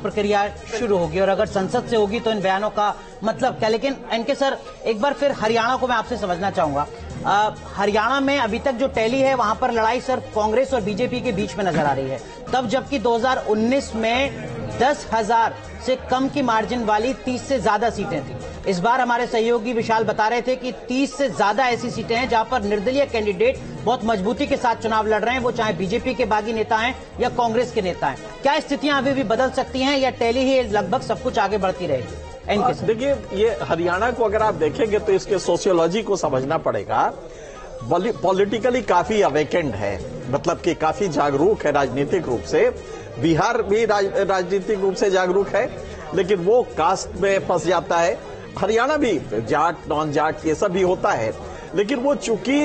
प्रक्रिया शुरू होगी और अगर संसद से होगी तो इन बयानों का मतलब क्या। लेकिन एनके सर, एक बार फिर हरियाणा को मैं आपसे समझना चाहूंगा। हरियाणा में अभी तक जो टैली है वहां पर लड़ाई सिर्फ कांग्रेस और बीजेपी के बीच में नजर आ रही है, तब जबकि 2019 में 10,000 से कम की मार्जिन वाली 30 से ज्यादा सीटें थी। इस बार हमारे सहयोगी विशाल बता रहे थे कि 30 से ज्यादा ऐसी सीटें हैं जहां पर निर्दलीय कैंडिडेट बहुत मजबूती के साथ चुनाव लड़ रहे हैं, वो चाहे बीजेपी के बागी नेता हैं या कांग्रेस के नेता हैं। क्या स्थितियां अभी भी बदल सकती हैं या टैली ही लगभग सब कुछ आगे बढ़ती रहेगी? देखिए, ये हरियाणा को अगर आप देखेंगे तो इसके सोशियोलॉजी को समझना पड़ेगा। पॉलिटिकली काफी अवेकेंड है, मतलब कि काफी जागरूक है राजनीतिक रूप से। बिहार भी राजनीतिक रूप से जागरूक है, लेकिन वो कास्ट में फंस जाता है। हरियाणा भी जाट नॉन जाट ये सब भी होता है, लेकिन वो चूंकि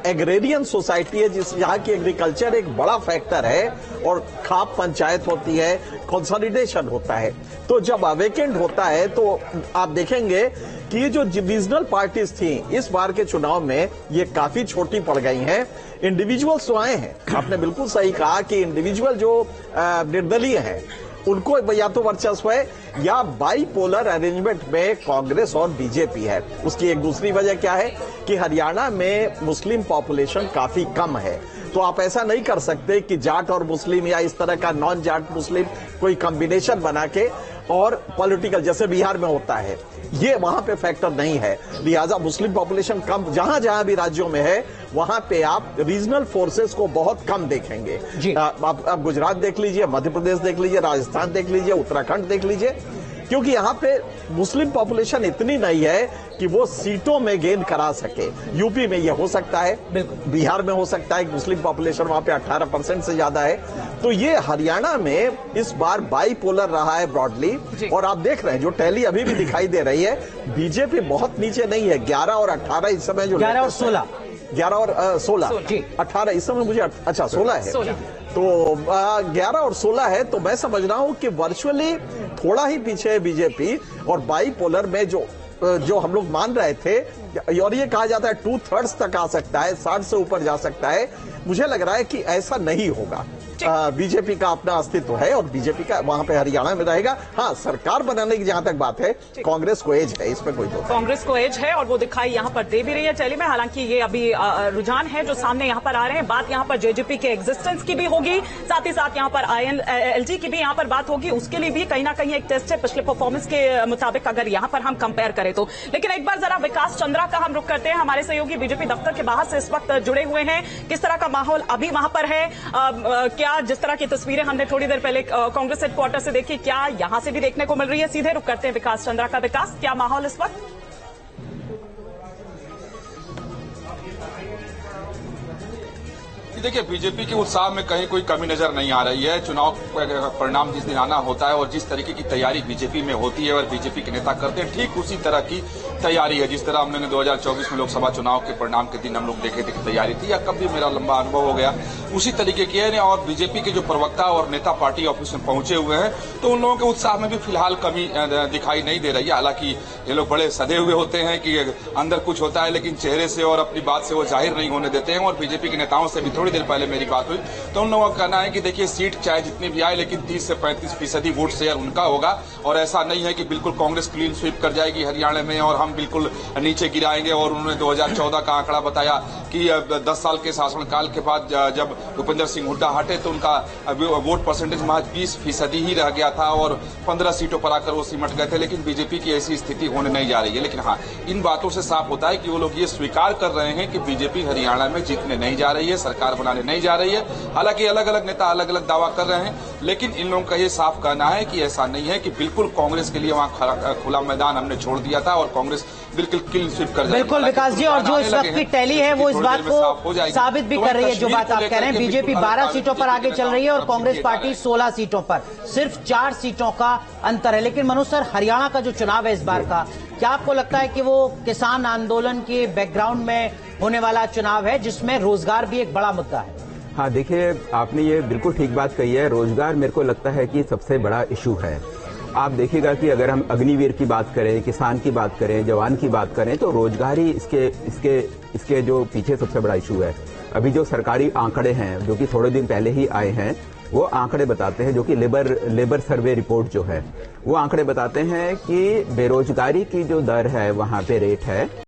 एग्रेरियन सोसाइटी है, जिस यहाँ की एग्रीकल्चर एक बड़ा फैक्टर है और खाप पंचायत होती है, कंसोलिडेशन होता है। तो जब अवेकेंड होता है तो आप देखेंगे कि ये जो रीजनल पार्टीज थी इस बार के चुनाव में ये काफी छोटी पड़ गई हैं। इंडिविजुअल्स तो आए हैं, आपने बिल्कुल सही कहा कि इंडिविजुअल जो निर्दलीय हैं उनको या तो वर्चस्व है या बाईपोलर अरेंजमेंट में कांग्रेस और बीजेपी है। उसकी एक दूसरी वजह क्या है कि हरियाणा में मुस्लिम पॉपुलेशन काफी कम है, तो आप ऐसा नहीं कर सकते कि जाट और मुस्लिम या इस तरह का नॉन जाट मुस्लिम कोई कॉम्बिनेशन बना के और पॉलिटिकल जैसे बिहार में होता है, ये वहां पे फैक्टर नहीं है। लिहाजा मुस्लिम पॉपुलेशन कम जहां जहां भी राज्यों में है वहां पे आप रीजनल फोर्सेस को बहुत कम देखेंगे। आप गुजरात देख लीजिए, मध्य प्रदेश देख लीजिए, राजस्थान देख लीजिए, उत्तराखंड देख लीजिए, क्योंकि यहाँ पे मुस्लिम पॉपुलेशन इतनी नहीं है कि वो सीटों में गेन करा सके। यूपी में ये हो सकता है, बिहार में हो सकता है, बीजेपी पॉपुलेशन वहां पे 18% से ज्यादा है। तो ये हरियाणा में इस बार बाईपोलर रहा है ब्रॉडली, और आप देख रहे हैं जो टैली अभी भी दिखाई दे रही है, बीजेपी बहुत नीचे नहीं है। 11 और 18 इस समय जो 11 और 16 11 और 16 18 इस समय मुझे अच्छा 16 है, तो 11 और 16 है। तो मैं समझ रहा हूं कि वर्चुअली थोड़ा ही पीछे है बीजेपी, और बाईपोलर में जो हम लोग मान रहे थे, और ये कहा जाता है 2/3 तक आ सकता है, 60 से ऊपर जा सकता है। मुझे लग रहा है कि ऐसा नहीं होगा। बीजेपी का अपना अस्तित्व है और बीजेपी का वहां पे हरियाणा में रहेगा। हाँ, सरकार बनाने की जहां तक बात है, कांग्रेस को एज है, इसमें कोई दोष। कांग्रेस को एज है और वो दिखाई यहाँ पर दे भी रही है टैली में। हालांकि ये अभी रुझान है जो सामने यहाँ पर आ रहे हैं। बात यहाँ पर जेजेपी के एग्जिस्टेंस की भी होगी, साथ ही साथ यहाँ पर INLG की भी यहाँ पर बात होगी। उसके लिए भी कहीं ना कहीं एक टेस्ट है पिछले परफॉर्मेंस के मुताबिक, अगर यहाँ पर हम कंपेयर करें तो। लेकिन एक बार जरा विकास चंद्रा का हम रुख करते हैं। हमारे सहयोगी बीजेपी दफ्तर के बाहर से इस वक्त जुड़े हुए हैं। किस तरह का माहौल अभी वहां पर है? क्या जिस तरह की तस्वीरें हमने थोड़ी देर पहले कांग्रेस हेडक्वार्टर से देखी, क्या यहां से भी देखने को मिल रही है? सीधे रुक करते हैं विकास चंद्रा का। विकास, क्या माहौल इस वक्त? देखिए, बीजेपी के उत्साह में कहीं कोई कमी नजर नहीं आ रही है। चुनाव परिणाम जिस दिन आना होता है और जिस तरीके की तैयारी बीजेपी में होती है और बीजेपी के नेता करते हैं, ठीक उसी तरह की तैयारी है जिस तरह हमने 2024 में लोकसभा चुनाव के परिणाम के दिन हम लोग देखे थे कि तैयारी थी, या कब भी मेरा लंबा अनुभव हो गया, उसी तरीके की है। और बीजेपी के जो प्रवक्ता और नेता पार्टी ऑफिस में पहुंचे हुए हैं, तो उन लोगों के उत्साह में भी फिलहाल कमी दिखाई नहीं दे रही है। हालांकि ये लोग बड़े सधे हुए होते हैं कि अंदर कुछ होता है, लेकिन चेहरे से और अपनी बात से वो जाहिर नहीं होने देते हैं। और बीजेपी के नेताओं से भी थोड़ी देर पहले मेरी बात हुई तो उन लोगों का कहना है कि देखिए, सीट चाहे जितनी भी आए, लेकिन 30 से 35% वोट शेयर उनका होगा। और ऐसा नहीं है कि बिल्कुल कांग्रेस क्लीन स्वीप कर जाएगी हरियाणा में और हम बिल्कुल नीचे गिराएंगे। और उन्होंने 2014 का आंकड़ा बताया कि 10 साल के शासनकाल के बाद जब भूपेंद्र सिंह हुड्डा हटे तो उनका वोट परसेंटेज महज 20% ही रह गया था और 15 सीटों पर आकर वो सिमट गए थे। लेकिन बीजेपी की ऐसी स्थिति होने नहीं जा रही है। लेकिन हाँ, इन बातों से साफ होता है कि वो लोग ये स्वीकार कर रहे हैं कि बीजेपी हरियाणा में जीतने नहीं जा रही है, सरकार बनाने नहीं जा रही है। हालांकि अलग अलग नेता अलग अलग दावा कर रहे हैं, लेकिन इन लोगों का ये साफ कहना है कि ऐसा नहीं है कि बिल्कुल कांग्रेस के लिए वहां खुला मैदान हमने छोड़ दिया था और कांग्रेस बिल्कुल क्लीन स्वीप कर जाएगी। बिल्कुल विकास जी, और जो इस वक्त की टैली है वो इस बात को साबित भी कर रही है। जो बात आप कह रहे हैं, बीजेपी 12 सीटों पर आगे चल रही है और कांग्रेस पार्टी 16 सीटों पर, सिर्फ 4 सीटों का अंतर है। लेकिन मनोज सर, हरियाणा का जो चुनाव है इस बार का, क्या आपको लगता है कि वो किसान आंदोलन के बैकग्राउंड में होने वाला चुनाव है जिसमें रोजगार भी एक बड़ा मुद्दा है? हाँ, देखिए, आपने ये बिल्कुल ठीक बात कही है। रोजगार मेरे को लगता है कि सबसे बड़ा इशू है। आप देखिएगा कि अगर हम अग्निवीर की बात करें, किसान की बात करें, जवान की बात करें, तो रोजगार ही इसके जो पीछे सबसे बड़ा इशू है। अभी जो सरकारी आंकड़े हैं जो कि थोड़े दिन पहले ही आए हैं, वो आंकड़े बताते हैं, जो कि लेबर सर्वे रिपोर्ट जो है वो आंकड़े बताते हैं कि बेरोजगारी की जो दर है वहां पे रेट है